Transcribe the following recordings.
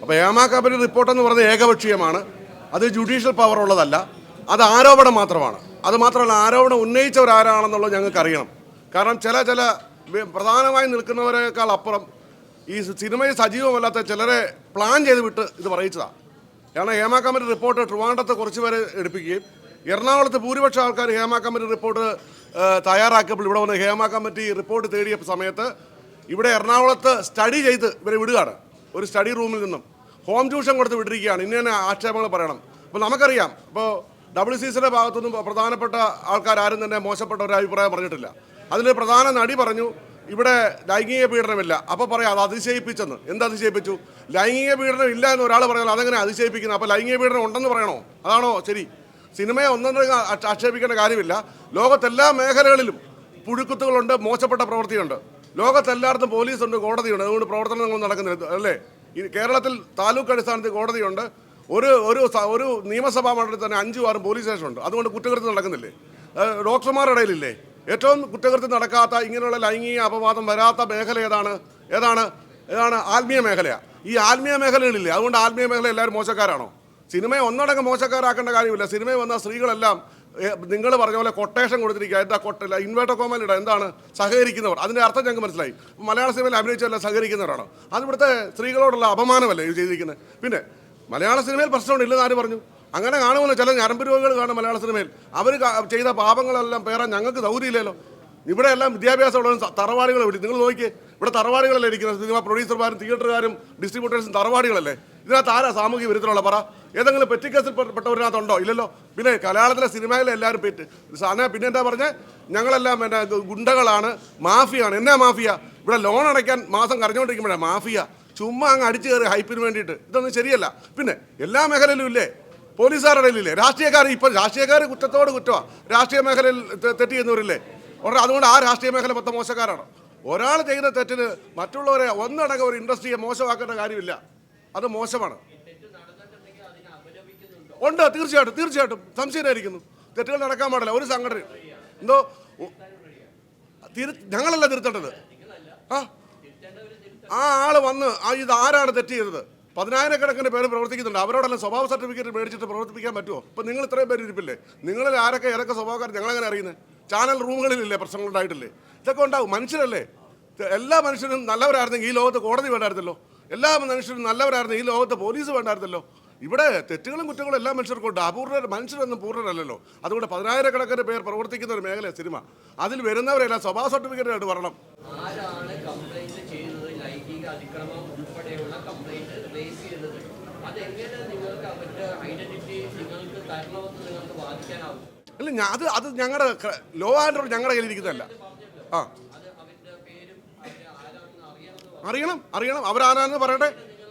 അപ്പോൾ ഹേമ കമ്മിറ്റി റിപ്പോർട്ടെന്ന് പറയുന്നത് ഏകപക്ഷീയമാണ്. അത് ജുഡീഷ്യൽ പവർ ഉള്ളതല്ല. അത് ആരോപണം മാത്രമാണ്. അത് മാത്രമല്ല, ആരോപണം ഉന്നയിച്ചവരാരാണെന്നുള്ളത് ഞങ്ങൾക്ക് അറിയണം. കാരണം ചില പ്രധാനമായി നിൽക്കുന്നവരെക്കാൾ അപ്പുറം ഈ സിനിമയിൽ സജീവമല്ലാത്ത ചിലരെ പ്ലാൻ ചെയ്ത് വിട്ട് ഇത് പറയിച്ചതാണ്. കാരണം ഹേമ കമ്മിറ്റി റിപ്പോർട്ട് ട്രിവാൻഡ്രത്ത് കുറച്ച് പേരെ എടുപ്പിക്കുകയും എറണാകുളത്ത് ഭൂരിപക്ഷം ആൾക്കാർ ഹേമ കമ്മിറ്റി റിപ്പോർട്ട് തയ്യാറാക്കിയപ്പോൾ ഇവിടെ വന്ന് ഹേമ കമ്മിറ്റി റിപ്പോർട്ട് തേടിയ സമയത്ത് ഇവിടെ എറണാകുളത്ത് സ്റ്റഡി ചെയ്ത് ഇവരെ വിടുകയാണ്. ഒരു സ്റ്റഡി റൂമിൽ നിന്നും ഹോം ട്യൂഷൻ കൊടുത്ത് വിട്ടിരിക്കുകയാണ്. ഇനി തന്നെ ആക്ഷേപങ്ങൾ പറയണം. അപ്പോൾ നമുക്കറിയാം, ഇപ്പോൾ WCCയുടെ ഭാഗത്തുനിന്നും പ്രധാനപ്പെട്ട ആൾക്കാരും തന്നെ മോശപ്പെട്ട ഒരു അഭിപ്രായം പറഞ്ഞിട്ടില്ല. അതിൽ പ്രധാന നടി പറഞ്ഞു ഇവിടെ ലൈംഗിക പീഡനമില്ല. അപ്പോൾ പറയാം അത് അതിശയിപ്പിച്ചെന്ന്. എന്ത് അതിശയിപ്പിച്ചു? ലൈംഗിക പീഡനം ഇല്ല എന്ന് ഒരാൾ പറഞ്ഞാൽ അതെങ്ങനെ അതിശയിപ്പിക്കുന്നത്? അപ്പോൾ ലൈംഗിക പീഡനം ഉണ്ടെന്ന് പറയണോ? അതാണോ ശരി? സിനിമയെ ഒന്നും ആക്ഷേപിക്കേണ്ട കാര്യമില്ല. ലോകത്തെല്ലാ മേഖലകളിലും പുഴുക്കുത്തുകളുണ്ട്, മോശപ്പെട്ട പ്രവൃത്തിയുണ്ട്. ലോകത്തെല്ലായിടത്തും പോലീസുണ്ട്, കോടതിയുണ്ട്. അതുകൊണ്ട് പ്രവർത്തനങ്ങൾ നടക്കുന്നില്ല അല്ലേ? ഈ കേരളത്തിൽ താലൂക്ക് അടിസ്ഥാനത്തിൽ കോടതിയുണ്ട്. ഒരു നിയമസഭാ മണ്ഡലത്തിൽ തന്നെ 5-6 പോലീസ് സ്റ്റേഷനുണ്ട്. അതുകൊണ്ട് കുറ്റകൃത്യം നടക്കുന്നില്ലേ? ഡോക്ടർമാരുടെ ഇടയിലില്ലേ? ഏറ്റവും കുറ്റകൃത്യം നടക്കാത്ത, ഇങ്ങനെയുള്ള ലൈംഗിക അപവാദം വരാത്ത മേഖല ഏതാണ്? ആത്മീയ മേഖലയാണ്. ഈ ആത്മീയ മേഖലകളില്ലേ? അതുകൊണ്ട് ആത്മീയ മേഖല എല്ലാവരും മോശക്കാരാണോ? സിനിമയെ ഒന്നടങ്കം മോശക്കാരാക്കേണ്ട കാര്യമില്ല. സിനിമയിൽ വന്ന സ്ത്രീകളെല്ലാം നിങ്ങൾ പറഞ്ഞ പോലെ കൊട്ടേഷൻ കൊടുത്തിരിക്കുക. എന്താ ഇൻവേർട്ടർ കോമയിലിട എന്താണ്? സഹകരിക്കുന്നവർ. അതിൻ്റെ അർത്ഥം ഞങ്ങൾക്ക് മനസ്സിലായി. മലയാള സിനിമയിൽ അഭിനയിച്ചല്ല സഹകരിക്കുന്നവരാണ്. അത് ഇവിടുത്തെ സ്ത്രീകളോടുള്ള അപമാനമല്ലേ ഇത് ചെയ്തിരിക്കുന്നത്? പിന്നെ മലയാള സിനിമയിൽ പ്രശ്നമുണ്ടില്ലെന്ന് ആര് പറഞ്ഞു? അങ്ങനെ കാണുമല്ലോ, ചില ഞരമ്പ് രോഗികൾ കാണും മലയാള സിനിമയിൽ. അവർ ചെയ്ത പാപങ്ങളെല്ലാം പേരാൻ ഞങ്ങൾക്ക് സൗകര്യമില്ലല്ലോ. ഇവിടെ എല്ലാം വിദ്യാഭ്യാസമുള്ള തറവാടികളെ വിളിക്കും. നിങ്ങൾ നോക്കിയേ, ഇവിടെ തറവാടികളല്ലേ ഇരിക്കുന്നത്. സിനിമ പ്രൊഡ്യൂസർമാരും തിയേറ്ററുകാരും ഡിസ്ട്രിബ്യൂട്ടേഴ്സും തറവാടികളല്ലേ. ഇതിനകത്ത് ആരാ സാമൂഹിക വിരുദ്ധമുള്ള പറ? ഏതെങ്കിലും പെറ്റിക്കേസിൽ പെട്ടവരിനകത്തുണ്ടോ? ഇല്ലല്ലോ. പിന്നെ മലയാളത്തിലെ സിനിമയിലെ എല്ലാവരും പിന്നെ എന്താ പറഞ്ഞത്? ഞങ്ങളെല്ലാം ഗുണ്ടകളാണ്, മാഫിയാണ്. എന്നാ മാഫിയ? ഇവിടെ ലോൺ അടയ്ക്കാൻ മാസം കരഞ്ഞുകൊണ്ടിരിക്കുമ്പോഴാണ് മാഫിയ. ചുമ്മാ അങ്ങ് അടിച്ചു കയറി ഹൈപ്പിന് വേണ്ടിയിട്ട്. ഇതൊന്നും ശരിയല്ല. പിന്നെ എല്ലാ മേഖലയിലും ഇല്ലേ? പോലീസുകാരുടെ ഇടയിലില്ലേ? ഇപ്പം രാഷ്ട്രീയക്കാർ കുറ്റത്തോട് കുറ്റമാണ്. രാഷ്ട്രീയ മേഖലയിൽ തെറ്റ് ചെയ്യുന്നവരില്ലേ? അതുകൊണ്ട് ആ രാഷ്ട്രീയ മേഖല മൊത്തം മോശക്കാരാണ്. ഒരാൾ ചെയ്യുന്ന തെറ്റിന് മറ്റുള്ളവരെ ഒന്നടങ്കം ഒരു ഇൻഡസ്ട്രിയെ മോശമാക്കേണ്ട കാര്യമില്ല. അത് മോശമാണ്. ഉണ്ട്, തീർച്ചയായിട്ടും സംശയമായിരിക്കുന്നു. തെറ്റുകൾ നടക്കാൻ പാടില്ല. ഒരു സംഘടന എന്തോ ഞങ്ങളല്ല തിരുത്തേണ്ടത്. ആ ആള് വന്ന് ഇത് ആരാണ് തെറ്റ് ചെയ്തത്? 10,000-കണക്കിന് പേര് പ്രവർത്തിക്കുന്നുണ്ട്. അവരോടെല്ലാം സ്വഭാവ സർട്ടിഫിക്കറ്റ് മേടിച്ചിട്ട് പ്രവർത്തിപ്പിക്കാൻ പറ്റുമോ? ഇപ്പം നിങ്ങൾ ഇത്രയും പേര് ഇരിപ്പില്ലേ? നിങ്ങളിൽ ഏതൊക്കെ സ്വഭാവക്കാർ ഞങ്ങളെങ്ങനെ അറിയുന്നത്? ചാനൽ റൂമുകളിലില്ലേ പ്രശ്നങ്ങളുണ്ടായിട്ടില്ലേ? ഇതൊക്കെ ഉണ്ടാവും. മനുഷ്യരല്ലേ? എല്ലാ മനുഷ്യരും നല്ലവരായിരുന്നെങ്കിൽ ഈ ലോകത്ത് കോടതി വേണ്ടായിരുന്നല്ലോ. എല്ലാ മനുഷ്യരും നല്ലവരായിരുന്നെങ്കിൽ ഈ ലോകത്ത് പോലീസ് വേണ്ടായിരുന്നല്ലോ. ഇവിടെ തെറ്റുകളും കുറ്റങ്ങളും എല്ലാ മനുഷ്യർക്കും ഉണ്ട്. മനുഷ്യരൊന്നും പൂർണ്ണരല്ലല്ലോ. അതുകൊണ്ട് 10,000-കണക്കിന് പേർ പ്രവർത്തിക്കുന്ന ഒരു മേഖല സിനിമ. അതിൽ വരുന്നവരെല്ലാം സ്വഭാവ സർട്ടിഫിക്കറ്റ് ആയിട്ട് വരണം. അല്ല, അത് ഞങ്ങളുടെ ലോ ആൻഡ് ഓർഡർ ഞങ്ങളുടെ കയ്യിലിരിക്കുന്നതല്ല. അറിയണം അവരാരാന്ന്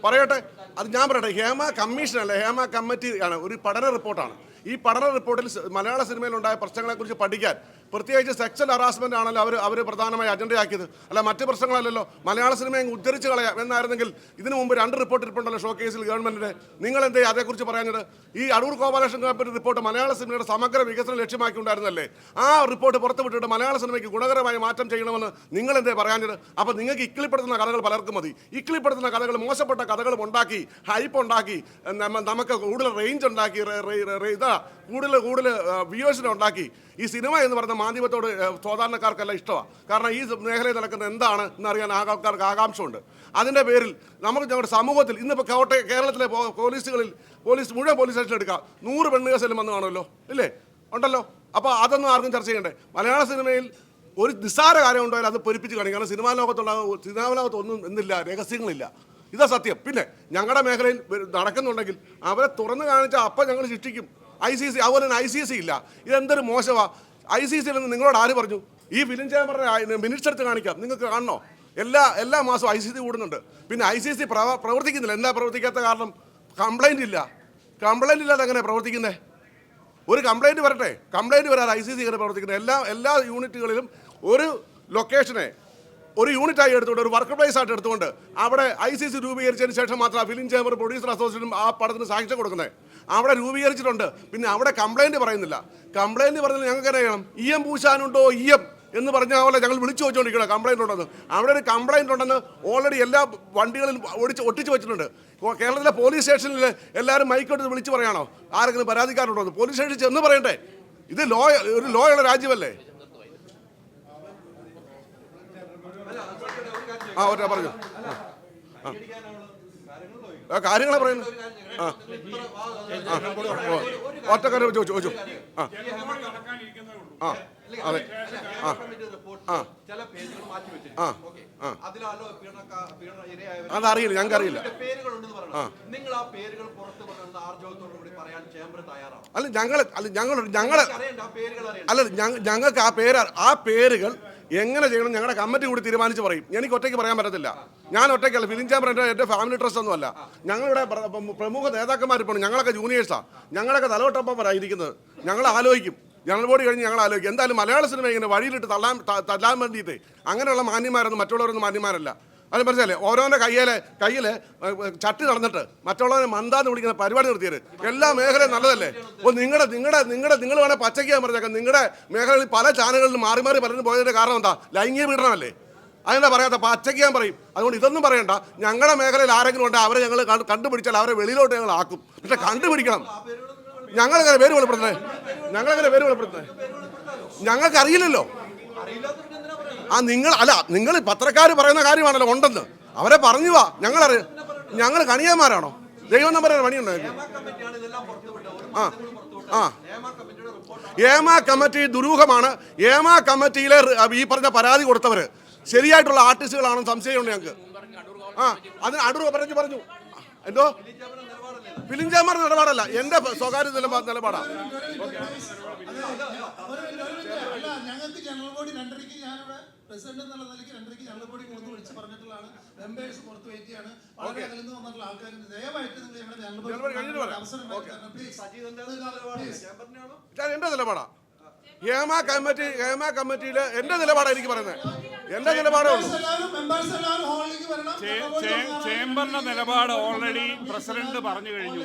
പറയട്ടെ. അത് ഞാൻ പറയട്ടെ. ഹേമ കമ്മീഷനല്ല, ഹേമ കമ്മിറ്റി ആണ്. ഒരു പഠന റിപ്പോർട്ടാണ്. ഈ പഠന റിപ്പോർട്ടിൽ മലയാള സിനിമയിലുണ്ടായ പ്രശ്നങ്ങളെക്കുറിച്ച് പഠിക്കാൻ, പ്രത്യേകിച്ച് സെക്സ്വൽ ഹറാസ്മെൻ്റ് ആണല്ലോ അവർ പ്രധാനമായി അജണ്ടയാക്കിയത്. അല്ല, മറ്റ് പ്രശ്നങ്ങളല്ലല്ലോ. മലയാള സിനിമയെ ഉദ്ധരിച്ച് കളയാം എന്നായിരുന്നെങ്കിൽ ഇതിനു മുമ്പ് 2 റിപ്പോർട്ട് ഇരിപ്പുണ്ടല്ലോ ഷോ കേസിൽ ഗവൺമെൻറ്റിൻ്റെ. നിങ്ങൾ എന്തേ അതേക്കുറിച്ച് പറയാഞ്ഞത്? ഈ അടൂർ ഗോപാലകൃഷ്ണൻ കമ്മിറ്റി റിപ്പോർട്ട് മലയാള സിനിമയുടെ സമഗ്ര വികസനം ലക്ഷ്യമാക്കി ഉണ്ടായിരുന്നല്ലേ? ആ റിപ്പോർട്ട് പുറത്തുവിട്ടിട്ട് മലയാള സിനിമയ്ക്ക് ഗുണകരമായ മാറ്റം ചെയ്യണമെന്ന് നിങ്ങൾ എന്തേ പറയാഞ്ഞത്? അപ്പോൾ നിങ്ങൾക്ക് ഇക്കിളിപ്പെടുത്തുന്ന കഥകൾ പലർക്കും മതി. ഇക്കിളിപ്പെടുത്തുന്ന കഥകൾ, മോശപ്പെട്ട കഥകളും ഉണ്ടാക്കി, ഹൈപ്പ് ഉണ്ടാക്കി, നമുക്ക് കൂടുതൽ റേഞ്ച് ഉണ്ടാക്കി, കൂടുതൽ വ്യൂവേഴ്സിനെ ഉണ്ടാക്കി. ഈ സിനിമ എന്ന് പറയുന്ന മാധ്യമത്തോട് സാധാരണക്കാർക്കെല്ലാം ഇഷ്ടമാണ്. കാരണം ഈ മേഖലയിൽ നടക്കുന്നത് എന്താണ് എന്നറിയാൻ ആൾക്കാർക്ക് ആകാംക്ഷയുണ്ട്. അതിൻ്റെ പേരിൽ ഞങ്ങളുടെ സമൂഹത്തിൽ ഇന്നിപ്പോൾ കേരളത്തിലെ മുഴുവൻ പോലീസ് സ്റ്റേഷൻ എടുക്കാം, 100 പെണ്ണ് കേസിലും വന്ന് കാണുമല്ലോ, ഇല്ലേ? ഉണ്ടല്ലോ. അപ്പോൾ അതൊന്നും ആർക്കും ചർച്ച ചെയ്യണ്ടേ? മലയാള സിനിമയിൽ ഒരു നിസ്സാര കാര്യം ഉണ്ടായാലും അത് പൊരിപ്പിച്ച് കാണിക്കും. കാരണം സിനിമാ ലോകത്ത് ഒന്നും എന്തില്ല, രഹസ്യങ്ങളില്ല. ഇതാ സത്യം. പിന്നെ ഞങ്ങളുടെ മേഖലയിൽ നടക്കുന്നുണ്ടെങ്കിൽ അവരെ തുറന്നു കാണിച്ചാൽ അപ്പം ഞങ്ങൾ ശിക്ഷിക്കും. ICC അതുപോലെ തന്നെ ICC ഇല്ല. ഇതെന്തൊരു മോശമാണ്. ICC നിന്ന് നിങ്ങളോട് ആര് പറഞ്ഞു? ഈ ഫിലിം ചേംബറിൻ്റെ മിനിറ്റ്സ് എടുത്ത് കാണിക്കാം, നിങ്ങൾക്ക് കാണണോ? എല്ലാ മാസവും ICC കൂടുന്നുണ്ട്. പിന്നെ ICC പ്രവർത്തിക്കുന്നില്ല. എന്താ പ്രവർത്തിക്കാത്ത കാരണം? കംപ്ലൈൻറ്റ് ഇല്ലാതെ എങ്ങനെ പ്രവർത്തിക്കുന്നത്? ഒരു കംപ്ലൈൻറ്റ് വരട്ടെ. കംപ്ലൈൻറ്റ് വരാതെ ICC ഇങ്ങനെ പ്രവർത്തിക്കുന്നത്. എല്ലാ യൂണിറ്റുകളിലും ഒരു ലൊക്കേഷനെ ഒരു യൂണിറ്റായി എടുത്തുകൊണ്ട്, ഒരു വർക്ക് പ്ലേസ് ആയിട്ട് എടുത്തുകൊണ്ട് അവിടെ ICC രൂപീകരിച്ചതിന് ശേഷം മാത്രമാണ് ഫിലിം ചേംബർ പ്രൊഡ്യൂസർ അസോസിയേഷനും ആ പടത്തിന് സാക്ഷ്യം കൊടുക്കുന്നത്. അവിടെ രൂപീകരിച്ചിട്ടുണ്ട്. പിന്നെ അവിടെ കംപ്ലൈൻറ്റ് പറയുന്നില്ല. കംപ്ലൈൻറ്റ് പറഞ്ഞാൽ ഞങ്ങൾക്ക് അറിയണം. പൂശാനുണ്ടോ? എന്ന് പറഞ്ഞ പോലെ ഞങ്ങൾ വിളിച്ചു വെച്ചുകൊണ്ടിരിക്കണം കംപ്ലൈൻറ്റ് ഉണ്ടെന്ന്. അവിടെ ഒരു കംപ്ലൈൻറ്റ് ഉണ്ടെന്ന് ഓൾറെഡി എല്ലാ വണ്ടികളിൽ ഒട്ടിച്ച് വെച്ചിട്ടുണ്ട്. കേരളത്തിലെ പോലീസ് സ്റ്റേഷനിൽ എല്ലാവരും മൈക്കോട്ട് വിളിച്ച് പറയാണോ ആരെങ്കിലും പരാതിക്കാരുണ്ടോ? പോലീസ് സ്റ്റേഷനിൽ ചെന്ന് പറയണ്ടേ? ഇത് ഒരു ലോ ഉള്ള രാജ്യമല്ലേ? പറഞ്ഞു കാര്യങ്ങളെ പറയുന്നു. ഒറ്റക്കാരെ ചോദിച്ചു. അതെ അതറിയില്ല, ഞങ്ങൾക്ക് അറിയില്ല. ഞങ്ങൾക്ക് ആ പേരുകൾ എങ്ങനെ ചെയ്യണം ഞങ്ങളുടെ കമ്മിറ്റി കൂടി തീരുമാനിച്ച് പറയും. എനിക്ക് ഒറ്റയ്ക്ക് പറയാൻ പറ്റത്തില്ല. ഞാൻ ഒറ്റയ്ക്കല്ല, ഫിലിം ചാമ്പർ എൻ്റെ ഫാമിലി ട്രസ്റ്റ് ഒന്നും അല്ല. ഞങ്ങളുടെ പ്രമുഖ നേതാക്കന്മാരിപ്പോൾ ഞങ്ങളൊക്കെ ജൂനിയേഴ്സാണ്. ഞങ്ങളൊക്കെ തലവട്ടപ്പന്മാരായിരിക്കുന്നത്. ഞങ്ങൾ ആലോചിക്കും, ജനറൽ ബോഡി കഴിഞ്ഞ് ഞങ്ങൾ ആലോചിക്കും. എന്തായാലും മലയാള സിനിമ ഇങ്ങനെ വഴിയിലിട്ട് തല്ലാൻ വേണ്ടിയിട്ട് അങ്ങനെയുള്ള മാന്യന്മാരൊന്നും മറ്റുള്ളവരൊന്നും മാന്യന്മാരല്ല. അത് മനസ്സിലല്ലേ? ഓരോൻ്റെ കയ്യിൽ ചട്ടി നടന്നിട്ട് മറ്റുള്ളവരെ മന്ദാന്ന് വിളിക്കുന്ന പരിപാടി നിർത്തിയത് എല്ലാ മേഖലയും നല്ലതല്ലേ? അപ്പോൾ നിങ്ങൾ വേണേൽ പച്ചയ്ക്കാൻ പറഞ്ഞേക്കാം. നിങ്ങളുടെ മേഖലയിൽ പല ചാനലുകളിൽ മാറി പലരും പോയതിൻ്റെ കാരണം എന്താ? ലൈംഗിക പീഡനമല്ലേ? അതെന്താ പറയാത്ത? പച്ചയ്ക്കാൻ പറയും. അതുകൊണ്ട് ഇതൊന്നും പറയണ്ട. ഞങ്ങളുടെ മേഖലയിൽ ആരെങ്കിലും ഉണ്ടെങ്കിൽ അവരെ ഞങ്ങൾ കണ്ടുപിടിച്ചാൽ അവരെ വെളിയിലോട്ട് ഞങ്ങൾ ആക്കും. പക്ഷെ കണ്ടുപിടിക്കണം. ഞങ്ങളെങ്ങനെ പേര് വെളിപ്പെടുത്തുന്നത്? ഞങ്ങൾക്ക് അറിയില്ലല്ലോ. നിങ്ങൾ പത്രക്കാർ പറയുന്ന കാര്യമാണല്ലോ ഉണ്ടെന്ന്. അവരെ പറഞ്ഞു വാ. ഞങ്ങൾ കണിയന്മാരാണോ? ദൈവം നമ്പർ പണിയുണ്ടോ? ഏമ കമ്മിറ്റി ദുരൂഹമാണ്. ഏമ കമ്മിറ്റിയിലെ ഈ പറഞ്ഞ പരാതി കൊടുത്തവർ ശരിയായിട്ടുള്ള ആർട്ടിസ്റ്റുകളാണെന്ന് സംശയമുണ്ട് ഞങ്ങൾക്ക്. അതിന് അടൂർ പറഞ്ഞു. എന്തോ ഫിലിം ചേംബറിന്റെ നിലപാടല്ല, എന്റെ സ്വകാര്യ നിലപാടാണ്. ഞങ്ങൾക്ക് ജനറൽ ബോഡി 2:30 ഞാനിവിടെ പ്രസിഡന്റ് എന്നുള്ള നിലയ്ക്ക് 2:30 ജനറൽ ബോഡി വിളിച്ച് പറഞ്ഞിട്ടുള്ളതാണ്. മെമ്പേഴ്സ് പുറത്ത് വെയിറ്റ് ചെയ്യാണ്. വളരെ അകലുന്ന് വന്നിട്ടുള്ള ആൾക്കാർ ദയവായിട്ട് നിങ്ങൾ ഞങ്ങളുടെ ജനറൽ ബോഡി അവസരം എന്റെ നിലപാടാ. ഹേമ കമ്മിറ്റിയിൽ എന്റെ നിലപാടാണ് എനിക്ക് പറയുന്നത്. എന്റെ നിലപാടേ ഉള്ളൂ. ചേംബറിന്റെ നിലപാട് ഓൾറെഡി പ്രസിഡന്റ് പറഞ്ഞു കഴിഞ്ഞു.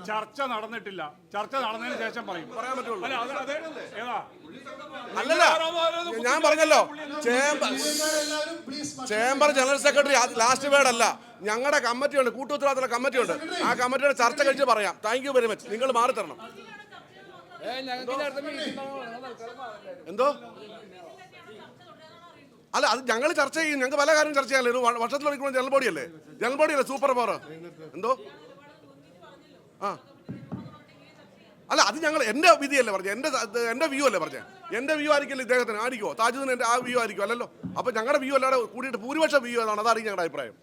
ചർച്ച നടന്നിട്ടില്ല. ചർച്ച നടന്നതിന് ശേഷം പറയാൻ പറ്റുള്ളൂ. അല്ലല്ല, ഞാൻ പറഞ്ഞല്ലോ, chamber general secretary last word അല്ല. ഞങ്ങളുടെ കമ്മിറ്റിയുണ്ട്, കൂട്ടുത്തരവാദിത്തമുള്ള കമ്മിറ്റിയുണ്ട്. ആ കമ്മിറ്റിയുടെ ചർച്ച കഴിച്ച് പറയാം. Thank you very much. നിങ്ങൾ മാറി തരണം. എന്തോ അല്ല, അത് ഞങ്ങൾ ചർച്ച ചെയ്യും. ഞങ്ങൾക്ക് പല കാര്യം ചർച്ച ചെയ്യാനല്ലേ. ഒരു വർഷത്തിൽ ഒരിക്കലും ജനറൽ ബോഡിയല്ലേ സൂപ്പർ പവർ. എന്തോ അല്ല, അത് ഞങ്ങൾ എൻ്റെ വിധിയല്ലേ പറഞ്ഞത്, എൻ്റെ വ്യൂ അല്ലേ പറഞ്ഞത്. എൻ്റെ വ്യൂ ആയിരിക്കില്ല ഇദ്ദേഹത്തിന്. ആയിരിക്കുമോ താജുദ്ദീൻ എൻ്റെ ആ വ്യൂ ആയിരിക്കും? അല്ലല്ലോ. അപ്പോൾ ഞങ്ങളുടെ വ്യൂ അല്ലാതെ കൂടിയിട്ട് ഭൂരിപക്ഷം വ്യൂ ഏതാണ്? അതായിരിക്കും ഞങ്ങളുടെ അഭിപ്രായം.